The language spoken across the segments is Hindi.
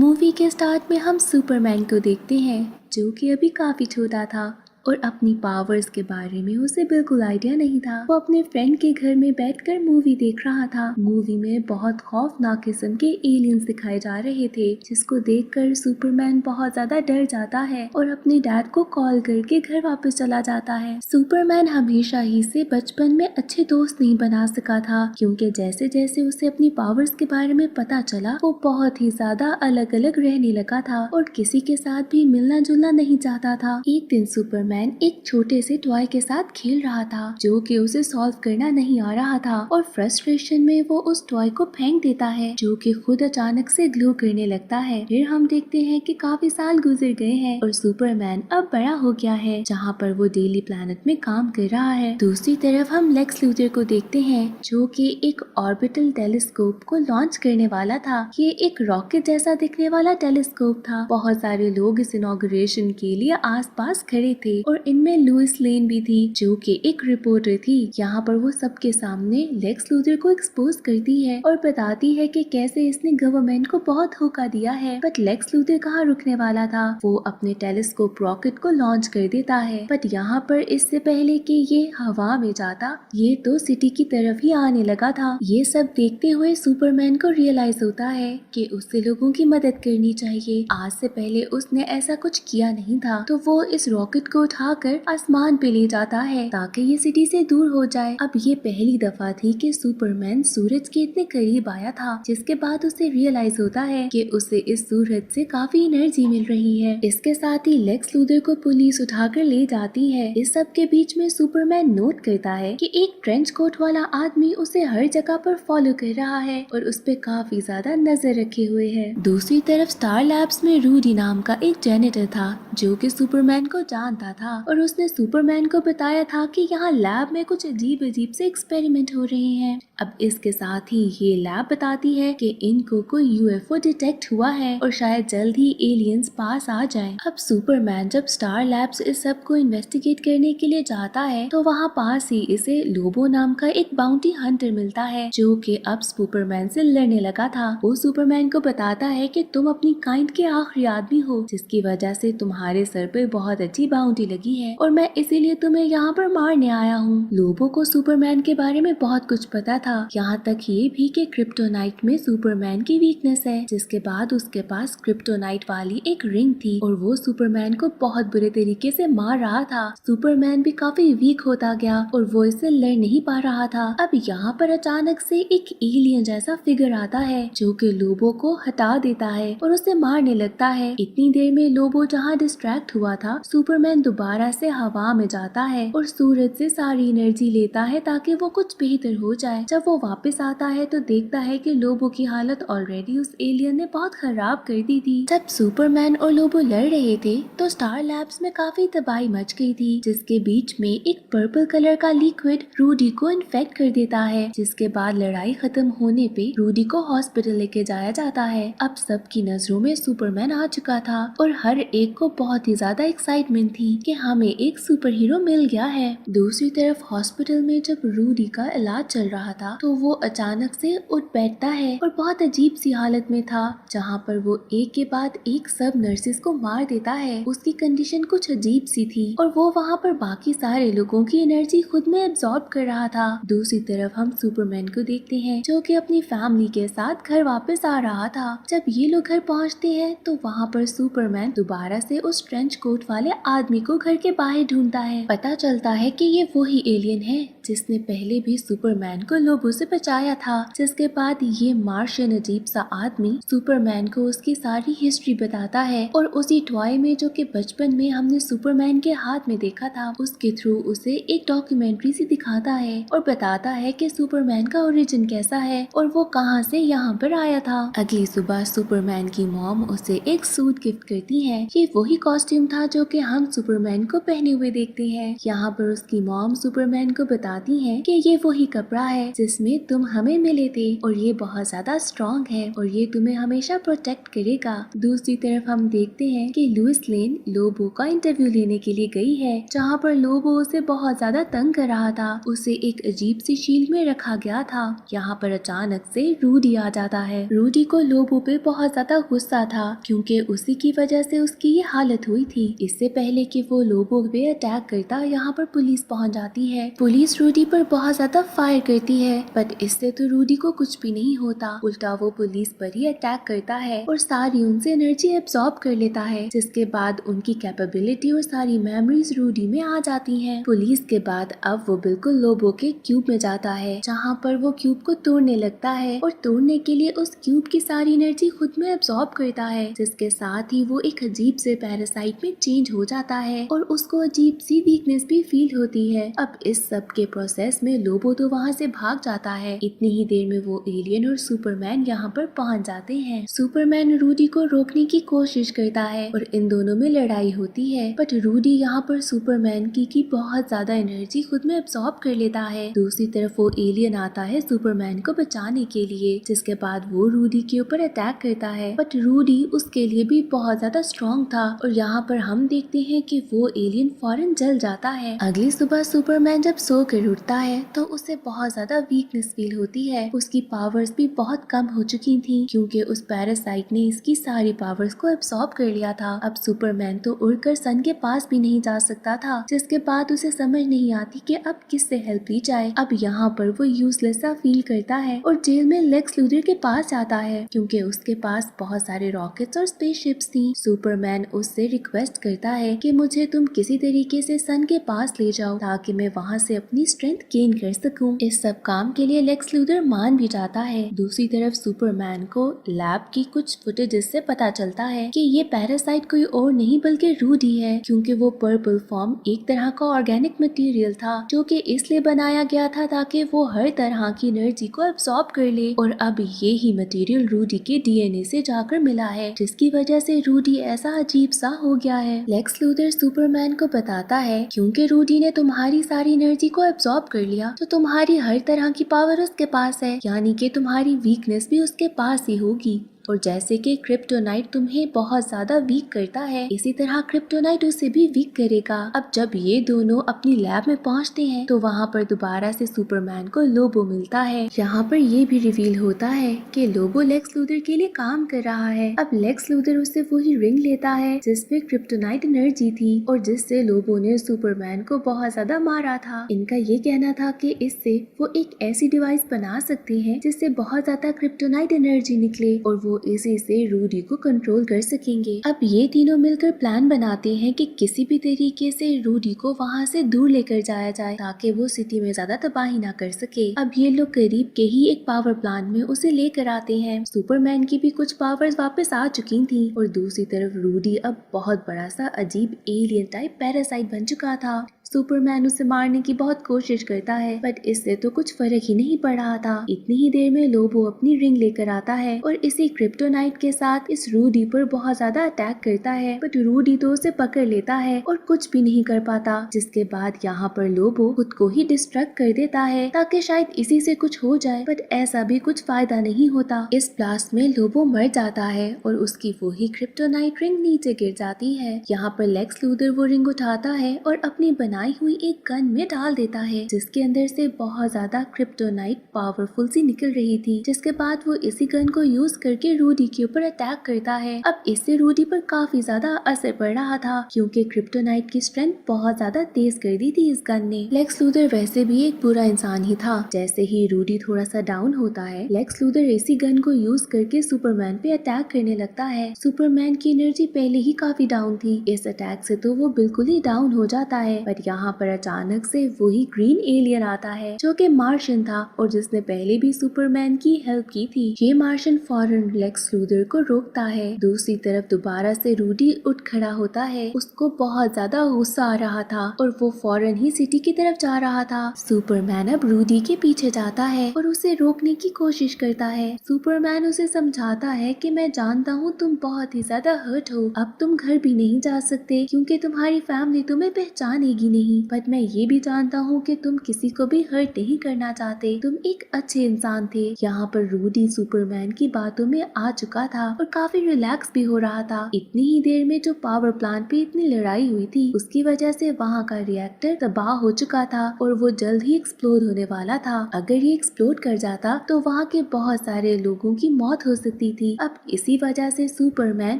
मूवी के स्टार्ट में हम सुपरमैन को देखते हैं जो कि अभी काफी छोटा था और अपनी पावर्स के बारे में उसे बिल्कुल आइडिया नहीं था। वो अपने फ्रेंड के घर में बैठकर मूवी देख रहा था। मूवी में बहुत खौफनाक किस्म के एलियंस दिखाए जा रहे थे जिसको देखकर सुपरमैन बहुत ज्यादा डर जाता है और अपने डैड को कॉल करके घर वापस चला जाता है। सुपरमैन हमेशा ही से बचपन में अच्छे दोस्त नहीं बना सका था क्योंकि जैसे जैसे उसे अपनी पावर्स के बारे में पता चला वो बहुत ही ज्यादा अलग अलग रहने लगा था और किसी के साथ भी मिलना जुलना नहीं चाहता था। एक दिन सुपरमैन एक छोटे से टॉय के साथ खेल रहा था जो कि उसे सॉल्व करना नहीं आ रहा था और फ्रस्ट्रेशन में वो उस टॉय को फेंक देता है जो कि खुद अचानक से ग्लो करने लगता है। फिर हम देखते हैं कि काफी साल गुजर गए हैं और सुपरमैन अब बड़ा हो गया है जहाँ पर वो डेली प्लैनेट में काम कर रहा है। दूसरी तरफ हम लेक्स लूथर को देखते हैं जो कि एक ऑर्बिटल टेलीस्कोप को लॉन्च करने वाला था। ये एक रॉकेट जैसा दिखने वाला टेलीस्कोप था। बहुत सारे लोग इस इनॉग्रेशन के लिए आसपास खड़े थे और इनमें लुइस लेन भी थी जो कि एक रिपोर्टर थी। यहाँ पर वो सबके सामने लेक्स लूथर को एक्सपोज करती है और बताती है कि कैसे इसने गवर्नमेंट को बहुत धोखा दिया है। बट लेक्स लूथर कहाँ रुकने वाला था, वो अपने टेलीस्कोप रॉकेट को लॉन्च कर देता है। बट यहाँ पर इससे पहले कि ये हवा में जाता ये तो सिटी की तरफ ही आने लगा था। ये सब देखते हुए सुपरमैन को रियलाइज होता है कि उससे लोगों की मदद करनी चाहिए। आज से पहले उसने ऐसा कुछ किया नहीं था तो वो इस रॉकेट को उठाकर आसमान पे ले जाता है ताकि ये सिटी से दूर हो जाए। अब ये पहली दफा थी कि सुपरमैन सूरज के इतने करीब आया था जिसके बाद उसे रियलाइज होता है कि उसे इस सूरज से काफी एनर्जी मिल रही है। इसके साथ ही लेक्स लूथर को पुलिस उठाकर ले जाती है। इस सब के बीच में सुपरमैन नोट करता है कि एक ट्रेंच कोट वाला आदमी उसे हर जगह पर फॉलो कर रहा है और उस पे काफी ज्यादा नजर रखे हुए है। दूसरी तरफ स्टार लैब्स में रूडी नाम का एक जेनेटर था जो कि सुपरमैन को जानता था और उसने सुपरमैन को बताया था कि यहाँ लैब में कुछ अजीब अजीब से एक्सपेरिमेंट हो रहे हैं। अब इसके साथ ही ये लैब बताती है कि इनको कोई यूएफओ डिटेक्ट हुआ है और शायद जल्द ही एलियंस पास आ जाएं। अब सुपरमैन जब स्टार लैब्स इस सब को इन्वेस्टिगेट करने के लिए जाता है तो वहाँ पास ही इसे लोबो नाम का एक बाउंटी हंटर मिलता है जो कि अब सुपरमैन से लड़ने लगा था। वो सुपरमैन को बताता है कि तुम अपनी काइंड के आखिरी आदमी हो जिसकी वजह से तुम्हारे सर पे बहुत अच्छी बाउंटी लगी है और मैं इसीलिए तुम्हें यहाँ पर मारने आया हूँ। लोबो को सुपरमैन के बारे में बहुत कुछ पता था, यहाँ तक ये भी कि क्रिप्टोनाइट में सुपरमैन की वीकनेस है। जिसके बाद उसके पास क्रिप्टोनाइट वाली एक रिंग थी और वो सुपरमैन को बहुत बुरे तरीके से मार रहा था। सुपरमैन भी काफी वीक होता गया और वो इससे लड़ नहीं पा रहा था। अब यहाँ पर अचानक से एक एलियन जैसा फिगर आता है जो कि लोबो को हटा देता है और उसे मारने लगता है। इतनी देर में लोबो जहाँ डिस्ट्रैक्ट हुआ था सुपरमैन दोबारा से हवा में जाता है और सूरज से सारी एनर्जी लेता है ताकि वो कुछ बेहतर हो जाए। जब वो वापस आता है तो देखता है कि लोबो की हालत ऑलरेडी उस एलियन ने बहुत खराब कर दी थी। जब सुपरमैन और लोबो लड़ रहे थे तो स्टार लैब्स में काफी तबाही मच गई थी जिसके बीच में एक पर्पल कलर का लिक्विड रूडी को इन्फेक्ट कर देता है। जिसके बाद लड़ाई खत्म होने पे रूडी को हॉस्पिटल लेके जाया जाता है। अब सबकी नजरों में सुपरमैन आ चुका था और हर एक को बहुत ही ज्यादा एक्साइटमेंट थी कि हमें एक सुपर हीरो मिल गया है। दूसरी तरफ हॉस्पिटल में जब रूडी का इलाज चल रहा था तो वो अचानक से उठ बैठता है और बहुत अजीब सी हालत में था जहाँ पर वो एक के बाद एक सब नर्सेस को मार देता है। उसकी कंडीशन कुछ अजीब सी थी और वो वहाँ पर बाकी सारे लोगों की एनर्जी खुद में एब्जॉर्ब कर रहा था। दूसरी तरफ हम सुपरमैन को देखते हैं जो कि अपनी फैमिली के साथ घर वापस आ रहा था। जब ये लोग घर पहुँचते हैं तो वहाँ पर सुपरमैन दोबारा से उस ट्रेंच कोट वाले आदमी को घर के बाहर ढूंढता है। पता चलता है कि ये वही एलियन है जिसने पहले भी सुपरमैन को लोबो से बचाया था। जिसके बाद ये मार्शियन अजीब सा आदमी सुपरमैन को उसकी सारी हिस्ट्री बताता है और उसी टॉय में जो कि बचपन में हमने सुपरमैन के हाथ में देखा था उसके थ्रू उसे एक डॉक्यूमेंट्री सी दिखाता है और बताता है कि सुपरमैन का ओरिजिन कैसा है और वो कहां से यहाँ पर आया था। अगली सुबह सुपरमैन की मॉम उसे एक सूट गिफ्ट करती है। ये वही कॉस्ट्यूम था जो कि हम सुपरमैन को पहने हुए देखते हैं। यहाँ पर उसकी मॉम सुपरमैन को बताती है कि ये वही कपड़ा है जिसमें तुम हमें मिले थे और ये बहुत ज्यादा स्ट्रॉन्ग है और ये तुम्हें हमेशा प्रोटेक्ट करेगा। दूसरी तरफ हम देखते हैं कि लुइस लेन लोबो का इंटरव्यू लेने के लिए गई है, जहाँ पर लोबो उसे बहुत ज्यादा तंग कर रहा था। उसे एक अजीब सी शील्ड में रखा गया था। यहाँ पर अचानक से रूडी आ जाता है। रूडी को लोबो पे बहुत ज्यादा गुस्सा था क्योंकि उसी की वजह से उसकी ये हालत हुई थी। इससे पहले कि वो लोबो पे अटैक करता, यहाँ पर पुलिस पहुंच जाती है। पुलिस रूडी पर बहुत ज्यादा फायर करती है, बट इससे तो रूडी को कुछ भी नहीं होता। उल्टा वो पुलिस पर ही अटैक करता है और सारी उनसे एनर्जी एब्सॉर्ब कर लेता है, जिसके बाद उनकी कैपेबिलिटी और सारी मेमोरीज रूडी में आ जाती हैं। पुलिस के बाद अब वो बिल्कुल लोबो के क्यूब में जाता है, जहाँ पर वो क्यूब को तोड़ने लगता है और तोड़ने के लिए उस क्यूब की सारी एनर्जी खुद में एब्सॉर्ब करता है, जिसके साथ ही वो एक अजीब से पैरासाइट में चेंज हो जाता है और उसको अजीब सी वीकनेस भी फील होती है। अब इस सब के प्रोसेस में लोबो तो वहाँ से भाग जाता है। इतनी ही देर में वो एलियन और सुपरमैन यहाँ पर पहुँच जाते हैं। सुपरमैन रूडी को रोकने की कोशिश करता है और इन दोनों में लड़ाई होती है, बट रूडी यहाँ पर सुपरमैन की बहुत ज्यादा एनर्जी खुद में एब्सॉर्ब कर लेता है। दूसरी तरफ वो एलियन आता है सुपरमैन को बचाने के लिए, जिसके बाद वो रूडी के ऊपर अटैक करता है, बट रूडी उसके लिए भी बहुत ज्यादा स्ट्रॉन्ग था और यहाँ पर हम देखते हैं कि वो एलियन फौरन जल जाता है। अगली सुबह सुपरमैन जब सो कर उठता है तो उसे बहुत ज्यादा वीकनेस फील होती है। उसकी पावर्स भी बहुत कम हो चुकी थी क्योंकि उस पैरासाइट ने इसकी सारी पावर्स को एब्सॉर्ब कर लिया था। अब सुपरमैन तो उड़कर सन के पास भी नहीं जा सकता था, जिसके बाद उसे समझ नहीं आती कि अब किससे हेल्प ली जाए। अब यहाँ पर वो यूजलेस सा फील करता है और जेल में लेक्स लूथर के पास जाता है क्योंकि उसके पास बहुत सारे रॉकेट्स और स्पेसशिप्स थी। सुपरमैन उससे रिक्वेस्ट करता है कि मुझे तुम किसी तरीके से सन के पास ले जाओ ताकि मैं वहाँ से अपनी स्ट्रेंथ गेन कर सकूं। इस सब काम के लिए लेक्स लूथर मान भी जाता है। दूसरी तरफ सुपरमैन को लैब की कुछ फुटेजेस से पता चलता है कि ये पैरासाइट कोई और नहीं बल्कि रूडी है, क्योंकि वो पर्पल फॉर्म एक तरह का ऑर्गेनिक मटेरियल था जो कि इसलिए बनाया गया था ताकि वो हर तरह की एनर्जी को एब्सॉर्ब कर ले। और अब ये ही मटेरियल रूडी के डीएनए से जाकर मिला है, जिसकी वजह से रूडी ऐसा अजीब सा हो गया है। लेक्स लूथर सुपरमैन को बताता है क्योंकि रूडी ने तुम्हारी सारी एनर्जी को एब्सॉर्ब कर लिया तो तुम्हारी हर तरह की पावर उसके पास है, यानी कि तुम्हारी वीकनेस भी उसके पास ही होगी। और जैसे कि क्रिप्टोनाइट तुम्हें बहुत ज्यादा वीक करता है, इसी तरह क्रिप्टोनाइट उसे भी वीक करेगा। अब जब ये दोनों अपनी लैब में पहुंचते हैं तो वहाँ पर दोबारा से सुपरमैन को लोबो मिलता है। यहाँ पर ये भी रिवील होता है कि लोबो लेक्स लूथर के लिए काम कर रहा है। अब लेक्स लूथर उससे वही रिंग लेता है जिसमें क्रिप्टोनाइट एनर्जी थी और जिससे लोबो ने सुपरमैन को बहुत ज्यादा मारा था। इनका ये कहना था कि इससे वो एक ऐसी डिवाइस बना सकते हैं जिससे बहुत ज्यादा क्रिप्टोनाइट एनर्जी निकले और वो इसी से रूडी को कंट्रोल कर सकेंगे। अब ये तीनों मिलकर प्लान बनाते हैं कि किसी भी तरीके से रूडी को वहाँ से दूर लेकर जाया जाए ताकि वो सिटी में ज्यादा तबाही ना कर सके। अब ये लोग करीब के ही एक पावर प्लांट में उसे लेकर आते हैं। सुपरमैन की भी कुछ पावर्स वापस आ चुकी थी और दूसरी तरफ रूडी अब बहुत बड़ा सा अजीब एलियन टाइप पैरासाइट बन चुका था। सुपरमैन उसे मारने की बहुत कोशिश करता है, बट इससे तो कुछ फर्क ही नहीं पड़ रहा था। इतनी ही देर में लोबो अपनी रिंग लेकर आता है और इसी क्रिप्टोनाइट के साथ इस रूडी पर बहुत ज्यादा अटैक करता है, बट रूडी तो उसे पकड़ लेता है और कुछ भी नहीं कर पाता। जिसके बाद यहाँ पर लोबो खुद को ही डिस्ट्रैक्ट कर देता है ताकि शायद इसी से कुछ हो जाए, बट ऐसा भी कुछ फायदा नहीं होता। इस ब्लास्ट में लोबो मर जाता है और उसकी वो ही क्रिप्टोनाइट रिंग नीचे गिर जाती है। यहाँ पर लेक्स लूथर वो रिंग उठाता है और अपनी बनाई हुई एक गन में डाल देता है, जिसके अंदर से बहुत ज्यादा क्रिप्टोनाइट पावरफुल सी निकल रही थी। जिसके बाद वो इसी गन को यूज करके रूडी के ऊपर अटैक करता है। अब इससे रूडी पर काफी ज्यादा असर पड़ रहा था क्योंकि क्रिप्टोनाइट की स्ट्रेंथ बहुत ज्यादा तेज कर दी थी इस गन ने। लेक्स लूथर वैसे भी एक बुरा इंसान ही था। जैसे ही रूडी थोड़ा सा डाउन होता है, लेक्स लूथर इसी गन को यूज करके सुपरमैन पे अटैक करने लगता है। सुपरमैन की एनर्जी पहले ही काफी डाउन थी, इस अटैक से तो वो बिल्कुल ही डाउन हो जाता है। बट यहाँ पर अचानक से वही ग्रीन एलियन आता है जो कि मार्शियन था और जिसने पहले भी सुपरमैन की हेल्प की थी। ये मार्शियन फौरन लेक्स लूथर को रोकता है। दूसरी तरफ दोबारा से रूडी उठ खड़ा होता है। उसको बहुत ज्यादा गुस्सा आ रहा था और वो फौरन ही सिटी की तरफ जा रहा था। सुपरमैन अब रूडी के पीछे जाता है और उसे रोकने की कोशिश करता है। सुपरमैन उसे समझाता है कि मैं जानता हूँ तुम बहुत ही ज्यादा हर्ट हो, अब तुम घर भी नहीं जा सकते क्योंकि तुम्हारी फैमिली तुम्हें पहचानेगी नहीं, बट मैं ये भी जानता हूँ कि तुम किसी को भी हर्ट नहीं करना चाहते, तुम एक अच्छे इंसान थे। यहाँ पर रूडी सुपरमैन की बातों में आ चुका था और काफी रिलैक्स भी हो रहा था। इतनी ही देर में जो पावर प्लांट पे इतनी लड़ाई हुई थी उसकी वजह से वहाँ का रिएक्टर तबाह हो चुका था और वो जल्द ही एक्सप्लोड होने वाला था। अगर ये एक्सप्लोड कर जाता तो वहाँ के बहुत सारे लोगों की मौत हो सकती थी। अब इसी वजह से सुपरमैन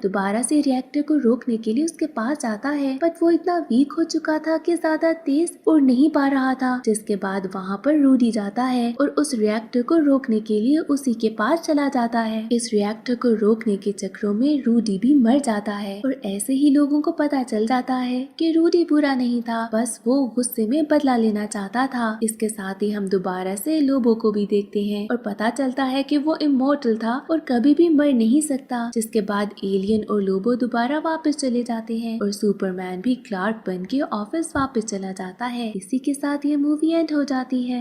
दोबारा से रिएक्टर को रोकने के लिए उसके पास जाता है, बट वो इतना वीक हो चुका था कि ज्यादा तेज उड़ नहीं पा रहा था। जिसके बाद वहाँ पर रूडी जाता है और उस रिएक्टर को रोकने के लिए उसी के पास चला जाता है। इस रिएक्टर को रोकने के चक्करों में रूडी भी मर जाता है और ऐसे ही लोगों को पता चल जाता है कि रूडी बुरा नहीं था, बस वो गुस्से में बदला लेना चाहता था। इसके साथ ही हम दोबारा से लोबो को भी देखते हैं और पता चलता है कि वो इमॉर्टल था और कभी भी मर नहीं सकता। जिसके बाद एलियन और लोबो दोबारा वापस चले जाते हैं और सुपरमैन भी क्लार्क बन के ऑफिस वापस चला जाता है। इसी के साथ ये मूवी एंड हो जाती है।